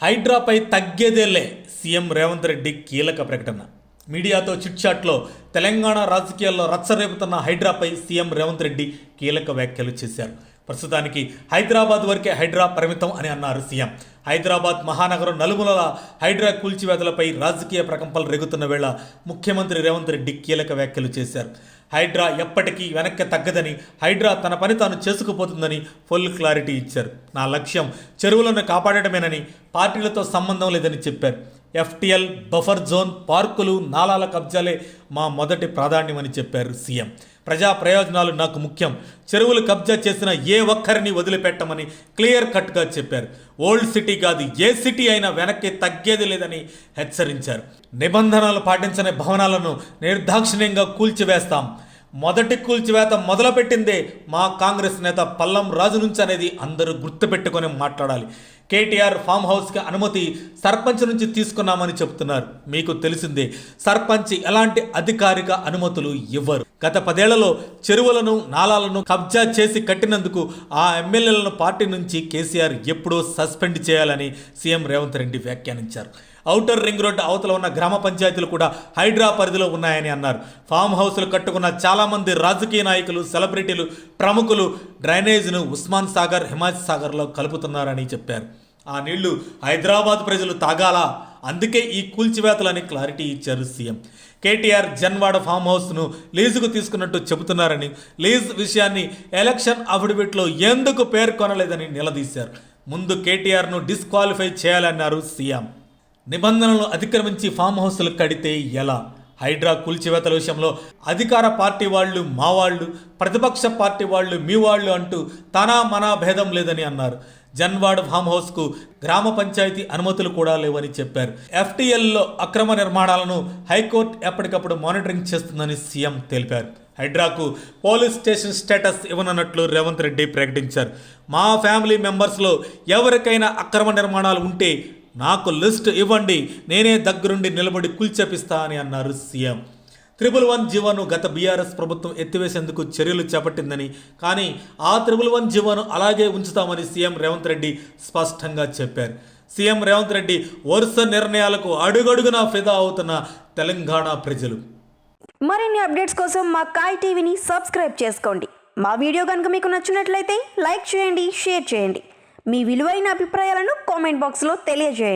హైడ్రాపై తగ్గేదేలే సీఎం రేవంత్ రెడ్డి కీలక ప్రకటన. మీడియాతో చిట్చాట్లో తెలంగాణ రాజకీయాల్లో రచ్చరేపుతున్న హైడ్రాపై సీఎం రేవంత్ రెడ్డి కీలక వ్యాఖ్యలు చేశారు. ప్రస్తుతానికి హైదరాబాద్ వరకే హైడ్రా పరిమితం అని అన్నారు సీఎం. హైదరాబాద్ మహానగరం నలుమూలల హైడ్రా కూల్చివేతలపై రాజకీయ ప్రకంపనలు రేగుతున్న వేళ ముఖ్యమంత్రి రేవంత్ రెడ్డి కీలక వ్యాఖ్యలు చేశారు. హైడ్రా ఎప్పటికీ వెనక్కి తగ్గదని, హైడ్రా తన పని తాను చేసుకుపోతుందని ఫుల్ క్లారిటీ ఇచ్చారు. నా లక్ష్యం చెరువులను కాపాడటమేనని, పార్టీలతో సంబంధం లేదని చెప్పారు. ఎఫ్టీఎల్, బఫర్ జోన్, పార్కులు, నాలాల కబ్జాలే మా మొదటి ప్రాధాన్యమని చెప్పారు సీఎం. ప్రజా ప్రయోజనాలు నాకు ముఖ్యం, చెరువులు కబ్జా చేసిన ఏ ఒక్కరిని వదిలిపెట్టమని క్లియర్ కట్గా చెప్పారు. ఓల్డ్ సిటీ కాదు, ఏ సిటీ అయినా వెనక్కి తగ్గేది లేదని హెచ్చరించారు. నిబంధనలు పాటించని భవనాలను నిర్దాక్షిణ్యంగా కూల్చివేస్తాం. మొదటి కూల్చివేత మొదలుపెట్టిందే మా కాంగ్రెస్ నేత పల్లం రాజు నుంచి అనేది అందరూ గుర్తుపెట్టుకొని మాట్లాడాలి. కేటీఆర్ ఫామ్ హౌస్కి అనుమతి సర్పంచ్ నుంచి తీసుకున్నామని చెప్తున్నారు. మీకు తెలిసిందే, సర్పంచ్ ఎలాంటి అధికారిక అనుమతులు ఇవ్వరు. గత 10 ఏళ్లలో చెరువులను, నాలాలను కబ్జా చేసి కట్టినందుకు ఆ ఎమ్మెల్యేలను పార్టీ నుంచి కేసీఆర్ ఎప్పుడో సస్పెండ్ చేయాలని సీఎం రేవంత్ రెడ్డి వ్యాఖ్యానించారు. ఔటర్ రింగ్ రోడ్డు అవతల ఉన్న గ్రామ పంచాయతీలు కూడా హైడ్రా పరిధిలో ఉన్నాయని అన్నారు. ఫామ్ హౌస్లు కట్టుకున్న చాలామంది రాజకీయ నాయకులు, సెలబ్రిటీలు, ప్రముఖులు డ్రైనేజ్ను ఉస్మాన్ సాగర్, హిమాయత్ సాగర్లో కలుపుతున్నారని చెప్పారు. ఆ నీళ్లు హైదరాబాద్ ప్రజలు తాగాలా? అందుకే ఈ కూల్చివేతలని క్లారిటీ ఇచ్చారు సీఎం. కేటీఆర్ జన్వాడ ఫామ్ హౌస్ను లీజుకు తీసుకున్నట్టు చెబుతున్నారని, లీజ్ విషయాన్ని ఎలక్షన్ అఫిడవిట్లో ఎందుకు పేర్కొనలేదని నిలదీశారు. ముందు కేటీఆర్ను డిస్క్వాలిఫై చేయాలన్నారు సీఎం. నిబంధనలను అతిక్రమించి ఫామ్ హౌస్లు కడితే ఎలా? హైడ్రా కూల్చివేతల విషయంలో అధికార పార్టీ వాళ్ళు మా వాళ్ళు, ప్రతిపక్ష పార్టీ వాళ్ళు మీ వాళ్ళు అంటూ తనా మనా భేదం లేదని అన్నారు. జన్వాడ్ ఫామ్ హౌస్కు గ్రామ పంచాయతీ అనుమతులు కూడా లేవని చెప్పారు. ఎఫ్టీఎల్లో అక్రమ నిర్మాణాలను హైకోర్టు ఎప్పటికప్పుడు మానిటరింగ్ చేస్తుందని సీఎం తెలిపారు. హైడ్రాకు పోలీస్ స్టేషన్ స్టేటస్ ఇవ్వనున్నట్లు రేవంత్ రెడ్డి ప్రకటించారు. మా ఫ్యామిలీ మెంబర్స్లో ఎవరికైనా అక్రమ నిర్మాణాలు ఉంటే నాకు లిస్ట్ ఇవ్వండి, నేనే దగ్గరుండి నిలబడి కూల్చేపిస్తా అని అన్నారు సీఎం. 111 జీవోను గత బీఆర్ఎస్ ప్రభుత్వం ఎత్తివేసేందుకు చర్యలు చేపట్టిందని, కానీ ఆ 111 జీవోను అలాగే ఉంచుతామని సీఎం రేవంత్ రెడ్డి స్పష్టంగా చెప్పారు. సీఎం రేవంత్ రెడ్డి వరుస నిర్ణయాలకు అడుగడుగునా ఫిదా అవుతున్న తెలంగాణ ప్రజలు. మరిన్ని అప్డేట్స్ కోసం మా కాయ్ టీవీని సబ్స్క్రైబ్ చేసుకోండి. మా వీడియో కనుక మీకు నచ్చినట్లయితే లైక్ చేయండి, షేర్ చేయండి. మీ విలువైన అభిప్రాయాలను కామెంట్ బాక్స్లో తెలియజేయండి.